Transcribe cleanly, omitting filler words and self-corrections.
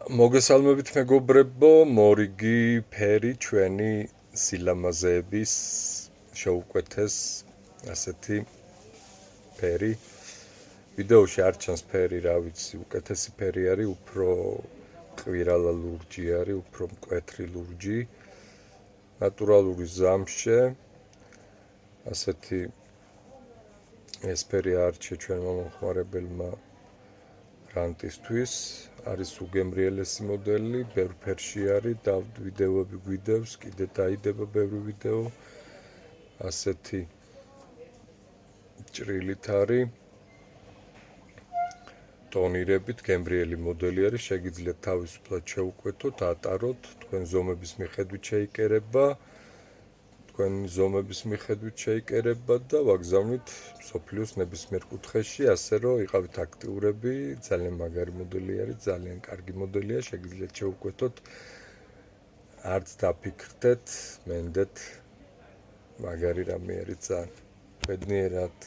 მოგესალმებით მეგობრებო, მორიგი ფერი ჩვენი სილამაზეების შეუკვეთეს ასეთი ფერი. ვიდეოში არ ჩანს ფერი, რა ვიცი, უკეთესი ფერი არის, უფრო ყვირალა ლურჯი არის, უფრო მკვეთრი ლურჯი. ნატურალური ზამთრშე ასეთი ეს ფერი არჩია ჩვენმა მომხმარებელმა რანტისთვის. არის უგემრიელესი მოდელი, ბევრ ფერში არის, ვიდეოები გვიდევს, კიდე დაიდება ბევრი ვიდეო. ასეთი ჭრილით არის. ტონირებით, გემრიელი მოდელი არის, შეგიძლიათ თავისუფლად შეუკვეთოთ, ატაროთ, თქვენ ზომების მიხედვით შეიკერება. და ვაგზავნით მსოფლიოს ნებისმიერ კუთხეში, ასე რომ იყავით აქტიურები, ძალიან მაგარი მოდელი არის, ძალიან კარგი მოდელია, შეგიძლიათ შეუკვეთოთ, არც დაფიქრდეთ, მენდეთ, მაგარი რამე არის ძალიან. ბედნიერად.